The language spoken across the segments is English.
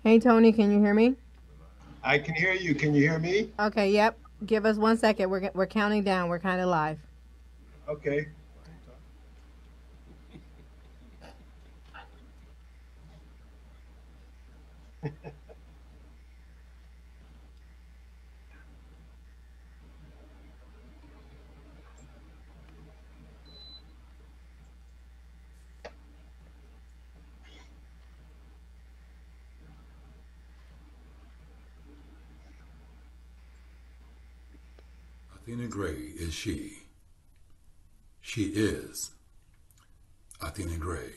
Hey, Tony, can you hear me? I can hear you. Can you hear me? Okay, yep. Give us 1 second. We're counting down. We're kind of live. Okay. Athena Gray is she. She is Athena Gray,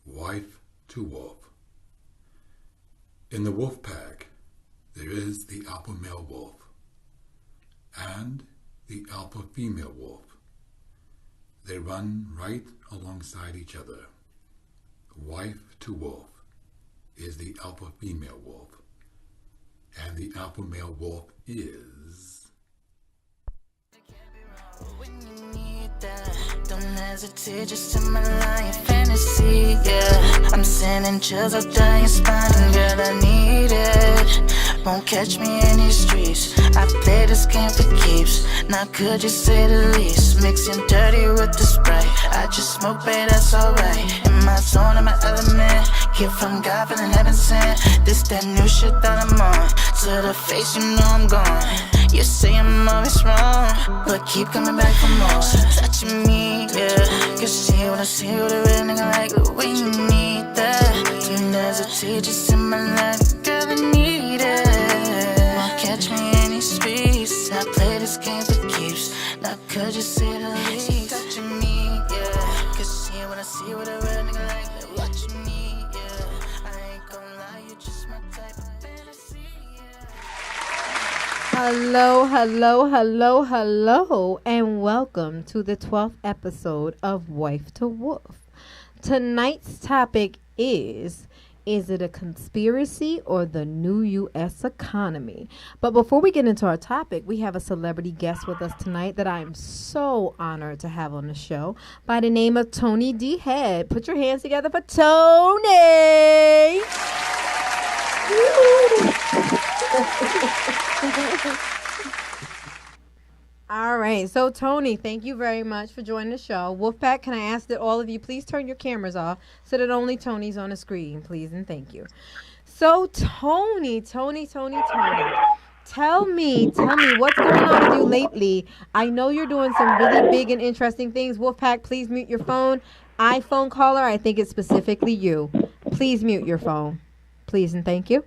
wife to wolf. In the wolf pack, there is the alpha male wolf and the alpha female wolf. They run right alongside each other. Wife to wolf is the alpha female wolf, and the alpha male wolf is when you need that. Don't hesitate, just tell my lying fantasy, yeah. I'm sending chills up down your spine, and girl, I need it. Won't catch me in these streets. I play this game for keeps. Not good, you say the least. Mixing dirty with the Sprite. I just smoke, babe, that's alright. In my zone, in my element. Gift from God, feeling heaven sent. This that new shit that I'm on. To the face, you know I'm gone. You say I'm always wrong, but keep coming back for more. So touching me, yeah. You see what I see, what a real nigga like the way you need that. Don't hesitate, just in my life, girl, I need it. Won't catch me in these streets. I play this game for keeps. Not could you say the least. So touching me, yeah. Cause see what I see, what a real nigga like that. Watching me, yeah. I ain't gonna lie, you just my type of fantasy, yeah. Hello, hello, hello, hello, and welcome to the 12th episode of Wife to Wolf. Tonight's topic is it a conspiracy or the new U.S. economy? But before we get into our topic, we have a celebrity guest with us tonight that I am so honored to have on the show by the name of Tony D. Head. Put your hands together for Tony! All right. So, Tony, thank you very much for joining the show. Wolfpack, can I ask that all of you please turn your cameras off so that only Tony's on the screen, please, and thank you. So, Tony, tell me what's going on with you lately. I know you're doing some really big and interesting things. Wolfpack, please mute your phone. iPhone caller, I think it's specifically you. Please mute your phone. Please and thank you.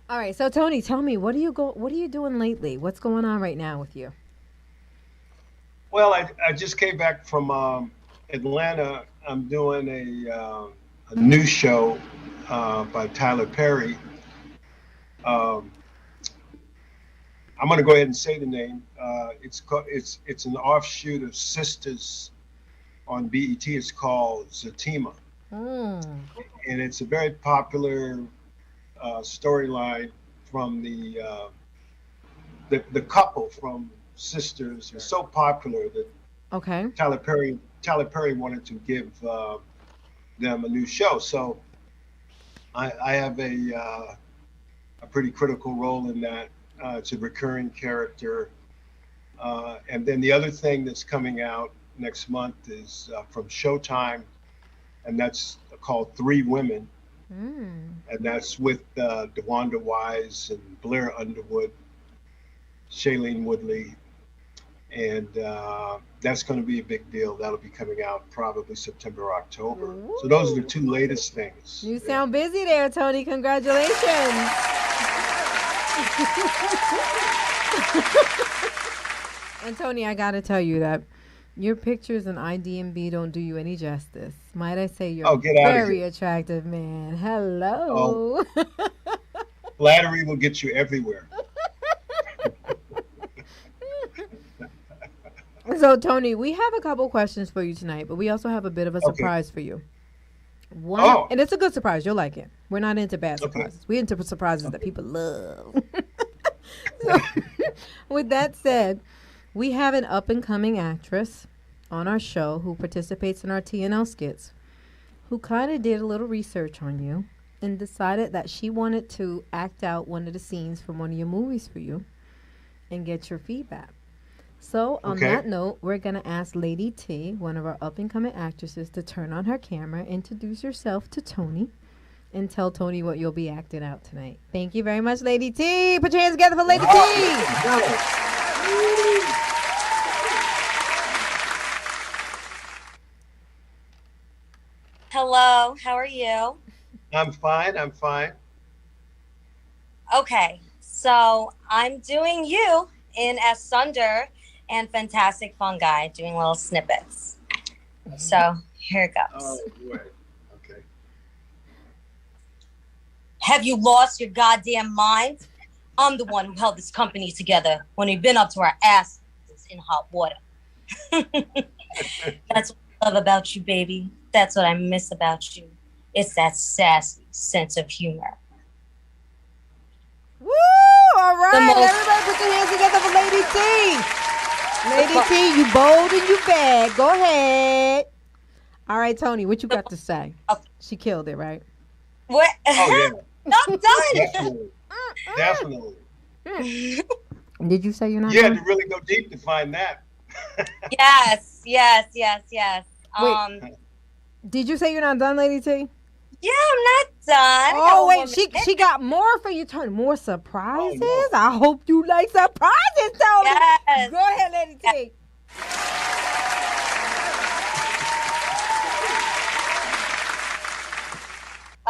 All right, so Tony, tell me, what are you doing lately? What's going on right now with you? Well, I just came back from Atlanta. I'm doing a new show by Tyler Perry. Um, I'm going to go ahead and say the name. It's an offshoot of Sisters on BET. It's called Zatima, Mm. and it's a very popular storyline from the couple from Sisters. Is so popular that Okay. Tyler Perry wanted to give them a new show. So I have a pretty critical role in that. It's a recurring character. And then the other thing that's coming out next month is from Showtime, and that's called Three Women. Mm. And that's with DeWanda Wise and Blair Underwood, Shailene Woodley, and that's going to be a big deal. That'll be coming out probably September or October. So those are the Ooh. two latest things. You Yeah. sound busy there, Tony. Congratulations. And Tony, I gotta tell you that your pictures on IDMB don't do you any justice. Might I say you're Oh, a get out of very here! attractive man. Oh, Hello. flattery will get you everywhere. So Tony, we have a couple questions for you tonight, but we also have a bit of a Okay. surprise for you. One, Oh, and it's a good surprise. You'll like it. We're not into bad okay. surprises. We're into surprises that Okay. people love. So, with that said, we have an up and coming actress on our show who participates in our TNL skits. who kind of did a little research on you and decided that she wanted to act out one of the scenes from one of your movies for you and get your feedback. So, on Okay. that note, we're going to ask Lady T, one of our up and coming actresses, to turn on her camera, introduce yourself to Tony, and tell Tony what you'll be acting out tonight. Thank you very much, Lady T. Put your hands together for Lady T. Hello, how are you? I'm fine. I'm fine. Okay, so I'm doing you in Asunder and Fantastic Fungi, doing little snippets. So here it Oh, goes. boy. Okay. Have you lost your goddamn mind? I'm the one who held this company together when we've been up to our asses in hot water. That's what I love about you, baby. That's what I miss about you. It's that sassy sense of humor. Woo! All right, everybody put your hands together for Lady T. Lady T, you bold and you bad. Go ahead. All right, Tony, what you got to say? She killed it, right? What? Oh, yeah. Not done. Definitely. Definitely. Did you say you're not You had done? to really go deep to find that. Yes. Wait. Did you say you're not done, Lady T? Yeah, I'm not done. Oh, wait, she got more for you, Tony. More surprises? Oh, no. I hope you like surprises, Tony. Yes. Go ahead, Lady T.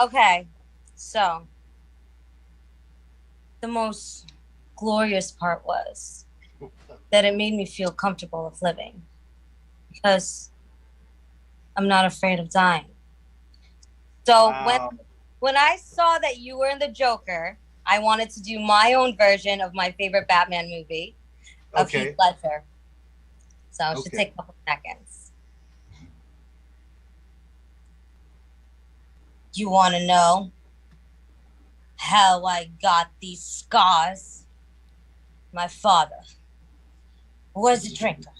Okay, so the most glorious part was that it made me feel comfortable with living because I'm not afraid of dying. So when I saw that you were in the Joker, I wanted to do my own version of my favorite Batman movie of Heath Ledger. So it should take a couple seconds. You want to know how I got these scars? My father was a drinker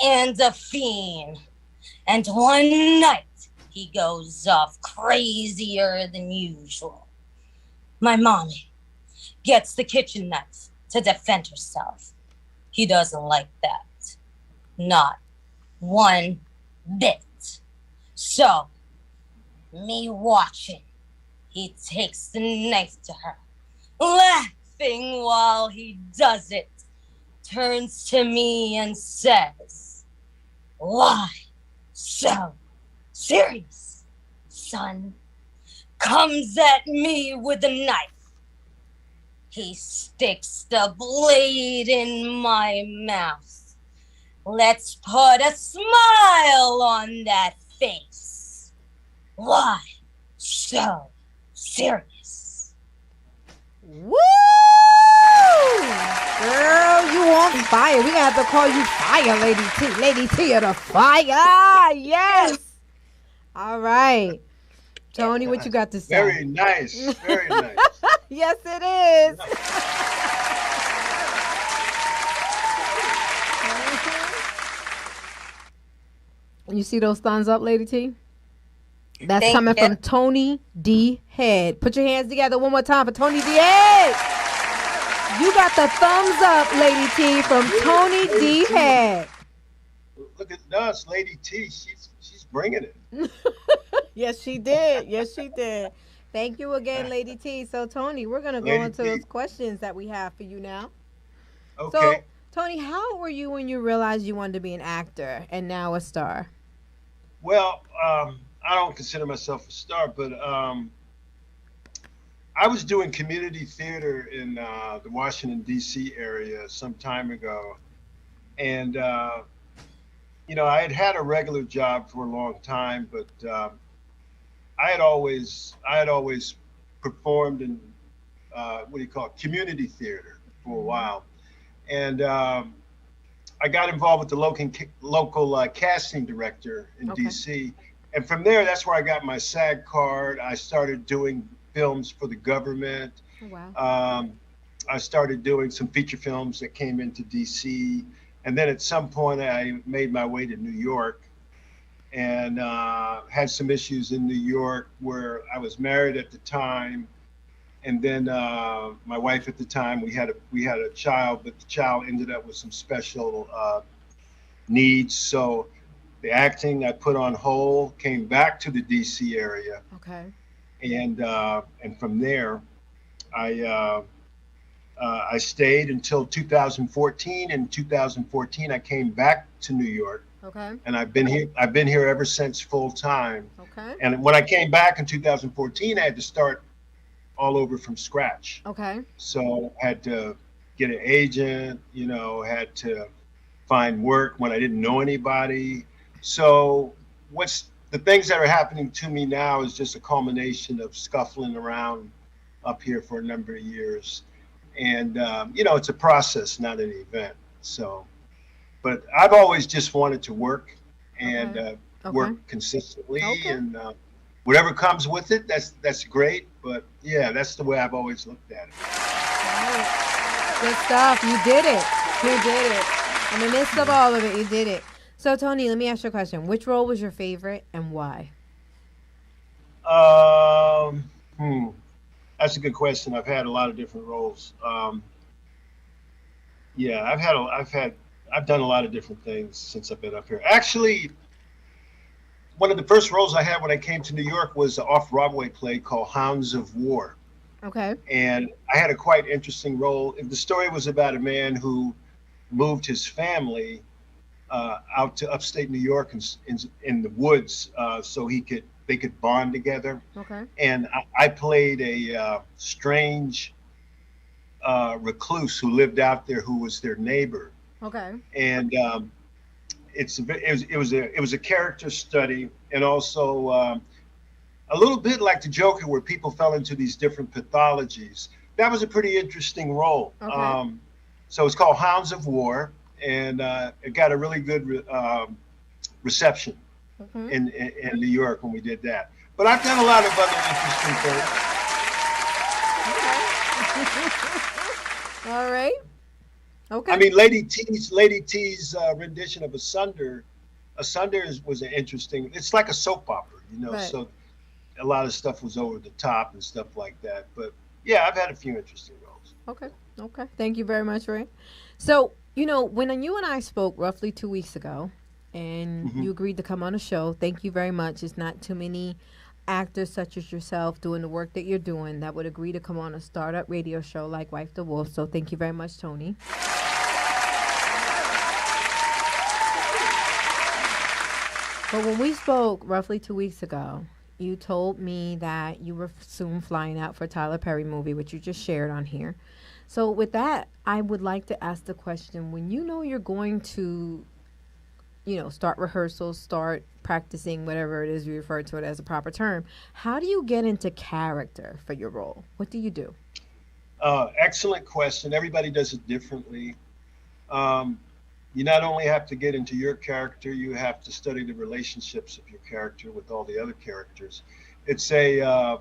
and a fiend. And one night, he goes off crazier than usual. My mommy gets the kitchen knife to defend herself. He doesn't like that. Not one bit. So, me watching, he takes the knife to her, laughing while he does it, turns to me and says, "Why so serious, son?" Comes at me with a knife. He sticks the blade in my mouth. Let's put a smile on that face. Why so serious? Woo! Girl, you on fire. We gonna have to call you Fire Lady T. Lady T of the Fire. Yes. All right. Tony, what you got to say? Very nice. Very nice. Yes, it is. You see those thumbs up, Lady T? That's coming from Tony D. Head. Put your hands together one more time for Tony D. Head. You got the thumbs up, Lady T, from Tony D. Head. Look at us, Lady T. She's bringing it. Yes, she did. Yes, she did. Thank you again, Lady T. So, Tony, we're going to go into those questions that we have for you now. Okay. So, Tony, how were you when you realized you wanted to be an actor and now a star? Well, I don't consider myself a star, but I was doing community theater in the Washington, D.C. area some time ago. And, you know, I had a regular job for a long time, but I had always performed in community theater for a while. And I got involved with the local casting director in DC. And from there, that's where I got my SAG card. I started doing films for the government. Oh, wow. I started doing some feature films that came into DC. And then at some point, I made my way to New York. and had some issues in New York where I was married at the time, and then my wife at the time, we had a child, but the child ended up with some special needs. So the acting I put on hold, came back to the DC area, Okay. and from there I stayed until 2014. In 2014, I came back to New York, Okay. and I've been here. I've been here ever since, full time. Okay. And when I came back in 2014, I had to start all over from scratch. Okay. So I had to get an agent. Had to find work when I didn't know anybody. So what's the things that are happening to me now is just a culmination of scuffling around up here for a number of years, and it's a process, not an event. So, but I've always just wanted to work and Okay. Okay. work consistently, Okay. and whatever comes with it, that's great. But yeah, that's the way I've always looked at it. Alright. Good stuff. You did it. You did it. In the midst of all of it, you did it. So, Tony, let me ask you a question. Which role was your favorite and why? Um, hmm, that's a good question. I've had a lot of different roles. Yeah, I've done a lot of different things since I've been up here. Actually, one of the first roles I had when I came to New York was an off-Broadway play called Hounds of War. Okay. And I had a quite interesting role. The story was about a man who moved his family out to upstate New York in the woods, so they could bond together. Okay. And I played a strange recluse who lived out there, who was their neighbor. Okay. And it was a character study, and also a little bit like the Joker, where people fell into these different pathologies. That was a pretty interesting role. Okay. So it's called Hounds of War, and it got a really good reception Mhm. in New York when we did that. But I've done a lot of other interesting things. Okay. All right. Okay. I mean, Lady T's rendition of Asunder was an interesting. It's like a soap opera, Right. So a lot of stuff was over the top and stuff like that. But yeah, I've had a few interesting roles. Okay. Okay. Thank you very much, Ray. So, when you and I spoke roughly 2 weeks ago and Hmm. you agreed to come on a show, thank you very much. It's not too many actors such as yourself doing the work that you're doing that would agree to come on a startup radio show like Wife to Wolf. So, thank you very much, Tony. But when we spoke roughly 2 weeks ago, you told me that you were soon flying out for Tyler Perry movie, which you just shared on here. So with that, I would like to ask the question: when you know you're going to, start rehearsals, start practicing, whatever it is you refer to it as a proper term, how do you get into character for your role? What do you do? Excellent question. Everybody does it differently. Um, you not only have to get into your character, you have to study the relationships of your character with all the other characters. It's a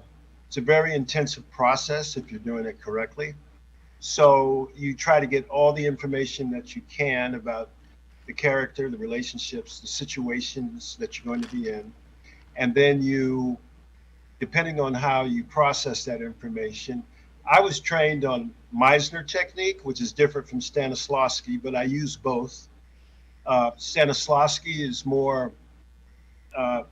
very intensive process if you're doing it correctly. So you try to get all the information that you can about the character, the relationships, the situations that you're going to be in, and then depending on how you process that information. I was trained on Meisner technique, which is different from Stanislavski, but I use both. Stanislavski is more,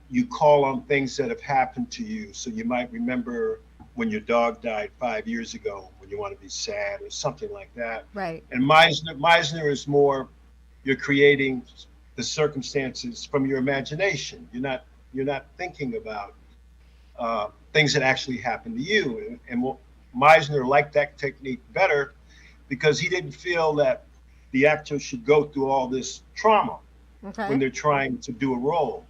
you call on things that have happened to you. So you might remember when your dog died 5 years ago, when you want to be sad or something like that. Right. And Meisner is more, you're creating the circumstances from your imagination. You're not thinking about things that actually happened to you. And Meisner liked that technique better because he didn't feel that the actor should go through all this trauma when Okay. they're trying to do a role.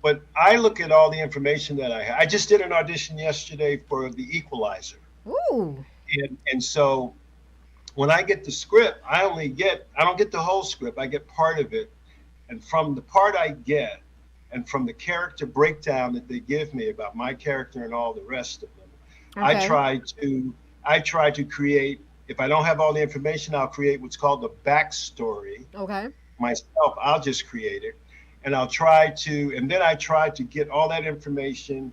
But I look at all the information that I just did an audition yesterday for The Equalizer. Ooh. And so when I get the script, I don't get the whole script. I get part of it. And from the part I get, and from the character breakdown that they give me about my character and all the rest of them, I Okay. try to create. If I don't have all the information, I'll create what's called the backstory Okay. myself. I'll just create it, and I'll try to, and then I try to get all that information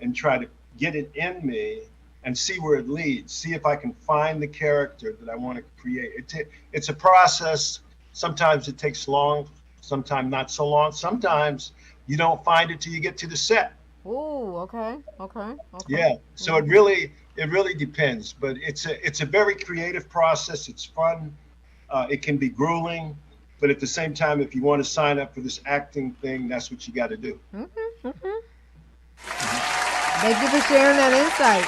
and try to get it in me and see where it leads. See if I can find the character that I want to create. It's a process. Sometimes it takes long, sometimes not so long. Sometimes you don't find it till you get to the set. Ooh, okay. Yeah. So it really depends, but it's a very creative process. It's fun. It can be grueling, but at the same time, if you want to sign up for this acting thing, that's what you got to do. Thank you for sharing that insight.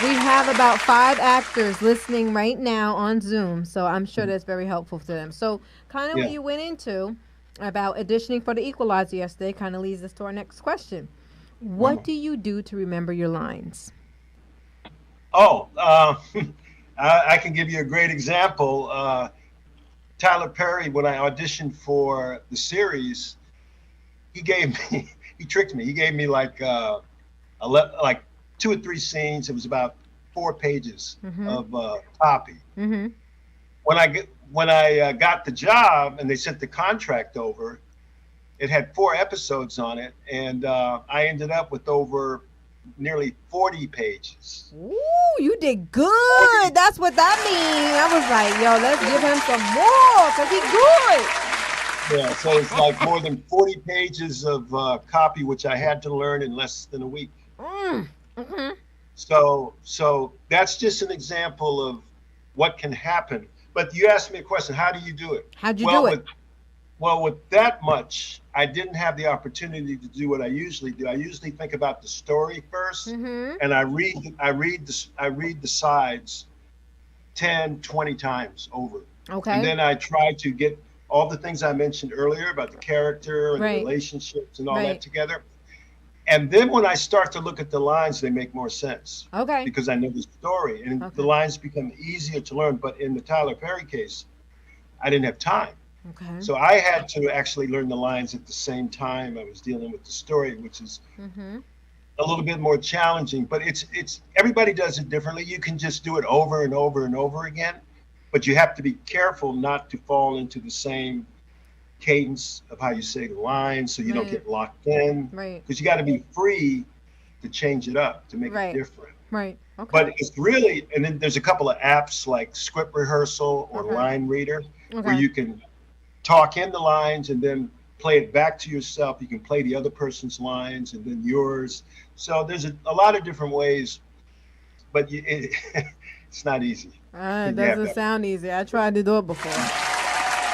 We have about 5 actors listening right now on Zoom, so I'm sure that's very helpful to them. So kind of what you went into about auditioning for the Equalizer yesterday kind of leads us to our next question. What do you do to remember your lines? Oh, I can give you a great example. Tyler Perry, when I auditioned for the series, he tricked me. He gave me like 2 or 3 scenes. It was about 4 pages of copy. When I got the job and they sent the contract over, it had 4 episodes on it, and I ended up with over nearly 40 pages. Ooh, you did good. That's what that means. I was like, yo, let's give him some more because he's good. Yeah, so it's like more than 40 pages of copy, which I had to learn in less than a week. So that's just an example of what can happen. But you asked me a question, how do you do it? How'd you do it? With that much, I didn't have the opportunity to do what I usually do. I usually think about the story first, and I read the sides 10, 20 times over. Okay. And then I try to get all the things I mentioned earlier about the character and the relationships and all that together. And then when I start to look at the lines, they make more sense. Okay. Because I know the story, and the lines become easier to learn. But in the Tyler Perry case, I didn't have time. Okay. So I had to actually learn the lines at the same time I was dealing with the story, which is a little bit more challenging. But it's everybody does it differently. You can just do it over and over and over again, but you have to be careful not to fall into the same cadence of how you say the lines, so you don't get locked in. Right. Because you got to be free to change it up to make it different. Right. Okay. But it's really, and then there's a couple of apps like Script Rehearsal or Line Reader where you can talk in the lines and then play it back to yourself. You can play the other person's lines and then yours. So there's a lot of different ways, but it's not easy. It doesn't sound easy. I tried to do it before.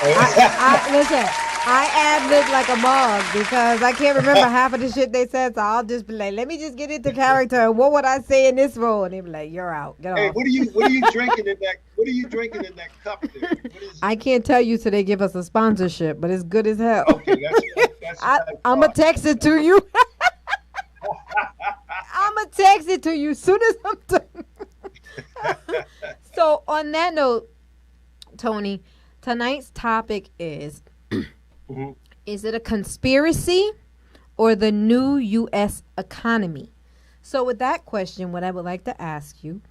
Listen, I ad-lib like a mug because I can't remember half of the shit they said, so I'll just be like, let me just get into character. What would I say in this role? And they be like, you're out. Get off. What are you drinking in that? What are you drinking in that cup there? I can't tell you till they give us a sponsorship, but it's good as hell. Okay, that's I'm going to text it to you. I'm going to text it to you as soon as I'm done. So on that note, Tony, tonight's topic is, is it a conspiracy or the new U.S. economy? So with that question, what I would like to ask you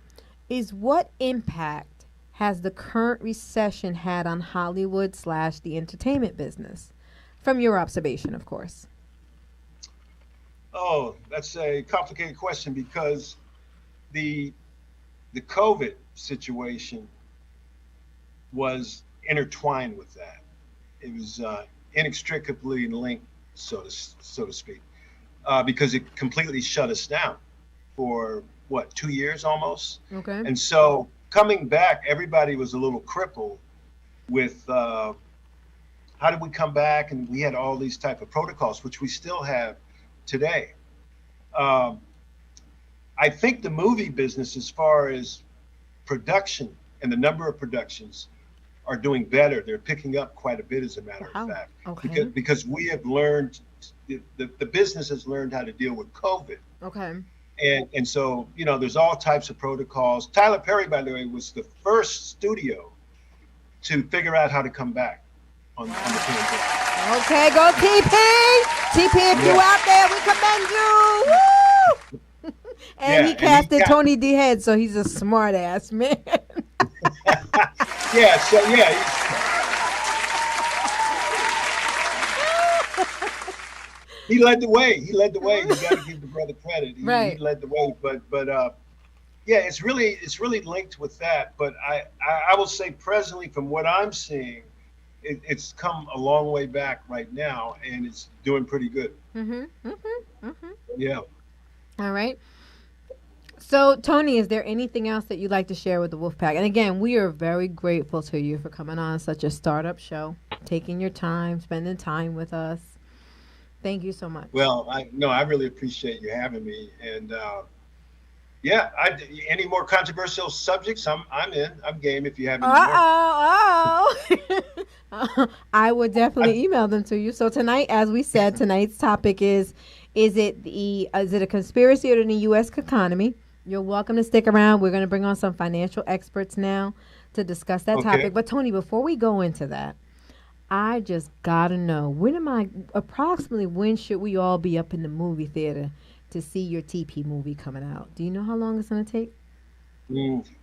is what impact has the current recession had on Hollywood / the entertainment business? From your observation, of course. Oh, that's a complicated question because the COVID situation was intertwined with that. It was inextricably linked, so to speak, because it completely shut us down for 2 years almost. Okay. And so coming back, everybody was a little crippled with how did we come back? And we had all these type of protocols, which we still have today. I think the movie business, as far as production and the number of productions, are doing better. They're picking up quite a bit, as a matter of fact, because we have learned, the business has learned how to deal with COVID. Okay. And so, there's all types of protocols. Tyler Perry, by the way, was the first studio to figure out how to come back on the pandemic. Okay, go TP. TP, if you out there, we commend you. Woo! And he casted Tony D. Head, so he's a smart ass man. he led the way. He led the way. You got to give the brother credit. He Right. led the way. But yeah, it's really linked with that. But I will say presently, from what I'm seeing, it's come a long way back right now, and it's doing pretty good. Yeah. All right. So, Tony, is there anything else that you'd like to share with the Wolfpack? And again, we are very grateful to you for coming on such a startup show, taking your time, spending time with us. Thank you so much. Well, I really appreciate you having me, and yeah, any more controversial subjects? I'm in. I'm game if you have any more. I would definitely email them to you. So tonight, as we said, tonight's topic is it a conspiracy or the U.S. economy? You're welcome to stick around. We're going to bring on some financial experts now to discuss that topic. But Tony, before we go into that, I just gotta know, approximately when should we all be up in the movie theater to see your TP movie coming out? Do you know how long it's gonna take?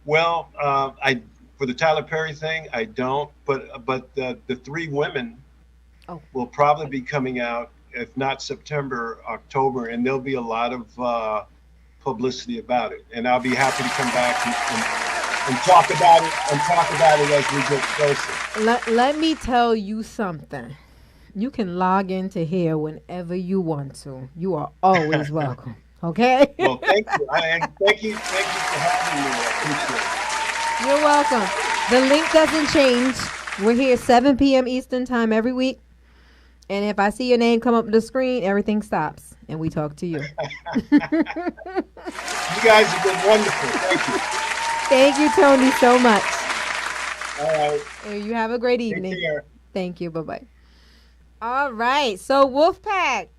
Well, I for the Tyler Perry thing, I don't. But the three women will probably be coming out, if not September, October, and there'll be a lot of publicity about it. And I'll be happy to come back and talk about it as we get closer. Let me tell you something. You can log into here whenever you want to. You are always welcome. Okay? Well, thank you. And thank you for having me. I appreciate it. You're welcome. The link doesn't change. We're here 7 p.m. Eastern time every week. And if I see your name come up on the screen, everything stops and we talk to you. You guys have been wonderful. Thank you. Thank you, Tony, so much. All right. You have a great evening. Take care. Thank you. Bye-bye. All right. So, Wolfpack,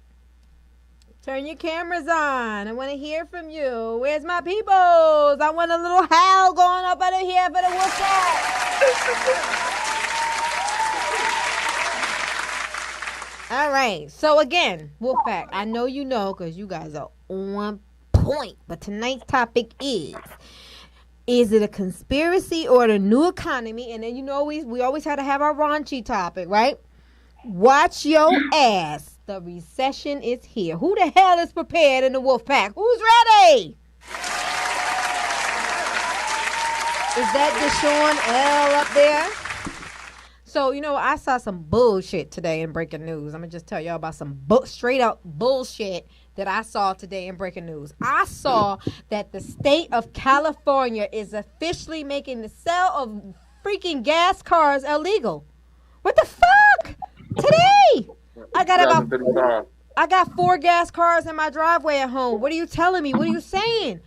turn your cameras on. I want to hear from you. Where's my peoples? I want a little howl going up out of here for the Wolfpack. All right. So, again, Wolfpack, I know you know because you guys are on point. But tonight's topic is it a conspiracy or the new economy? And then, you know, we always had to have our raunchy topic, right? Watch your ass. The recession is here. Who the hell is prepared in the Wolfpack? Who's ready? Is that Deshaun L up there? So, you know, I saw some bullshit today in breaking news. I'm going to just tell y'all about some straight up bullshit that I saw today in breaking news. I saw that the state of California is officially making the sale of freaking gas cars illegal. What the fuck? Today! I got 4 gas cars in my driveway at home. What are you telling me? What are you saying?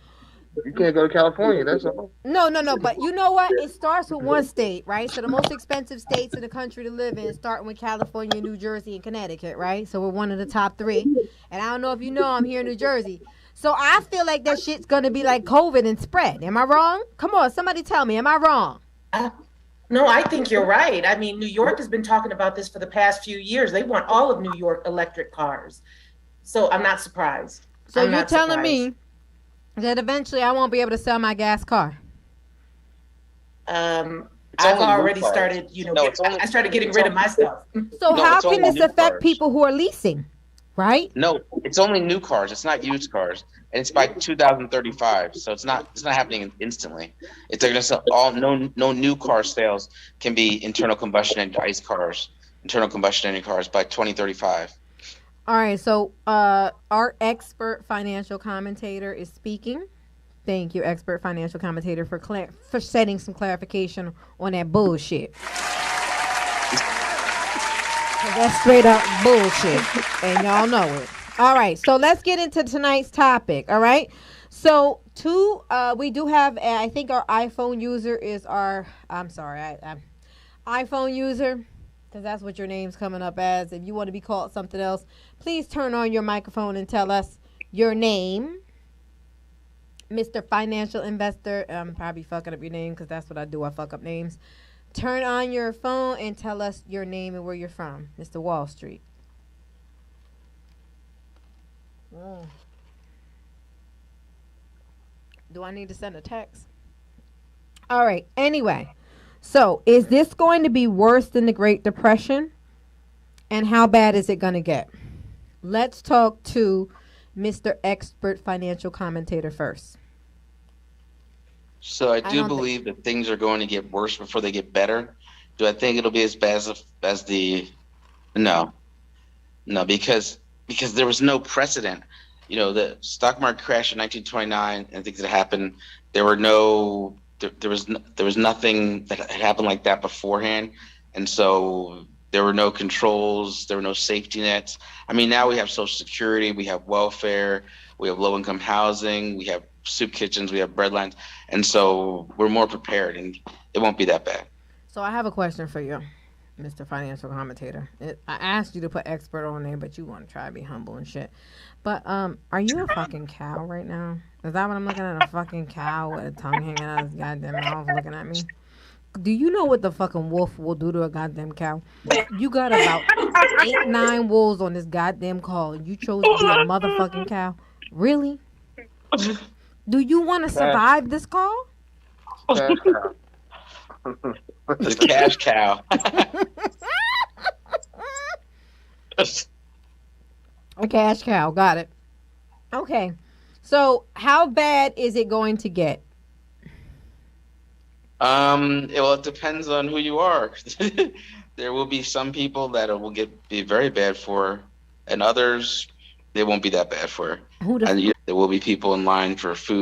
You can't go to California, that's all. No. But you know what? It starts with one state, right? So the most expensive states in the country to live in, starting with California, New Jersey, and Connecticut, right? So we're one of the top 3. And I don't know if you know, I'm here in New Jersey. So I feel like that shit's going to be like COVID and spread. Am I wrong? Come on, somebody tell me. Am I wrong? No, I think you're right. I mean, New York has been talking about this for the past few years. They want all of New York electric cars. So I'm not surprised. So you're telling me that eventually I won't be able to sell my gas car? I've already started, I started getting rid of my stuff. So how can this affect people who are leasing, right? No, it's only new cars. It's not used cars. And it's by 2035. So it's not happening instantly. They're going to sell no new car sales can be internal combustion and ICE cars, internal combustion engine cars by 2035. All right, so our expert financial commentator is speaking. Thank you, expert financial commentator, for setting some clarification on that bullshit. That's straight up bullshit, and y'all know it. All right, so let's get into tonight's topic. All right, so we do have. I think our iPhone user is our. I'm sorry, iPhone user. Because that's what your name's coming up as. If you want to be called something else, please turn on your microphone and tell us your name. Mr. Financial Investor. I'm probably fucking up your name because that's what I do. I fuck up names. Turn on your phone and tell us your name and where you're from. Mr. Wall Street. Do I need to send a text? All right. Anyway. So, is this going to be worse than the Great Depression? And how bad is it going to get? let's talk to Mr. Expert Financial Commentator first. So I do don't believe that things are going to get worse before they get better. Do I think it'll be as bad as the no, no, because there was no precedent. You know, the stock market crash in 1929 and things that happened. There were no there was nothing that had happened like that beforehand, and so there were no controls. There were no safety nets. I mean, now we have Social Security, we have welfare, we have low income housing, we have soup kitchens, we have breadlines, and so we're more prepared, and it won't be that bad. So I have a question for you, Mr. Financial Commentator. I asked you to put expert on there, but you want to try to be humble and shit. But are you a fucking cow right now? Is that what I'm looking at? A fucking cow with a tongue hanging out of his goddamn mouth looking at me? Do you know what the fucking wolf will do to a goddamn cow? You got about 8, 9 wolves on this goddamn call, and you chose to be a motherfucking cow? Really? Do you want to survive this call? The cash cow. A cash cow. Got it. Okay. So how bad is it going to get? Well, it depends on who you are. There will be some people that it will be very bad for, and others it won't be that bad for. Who the And there will be people in line for food.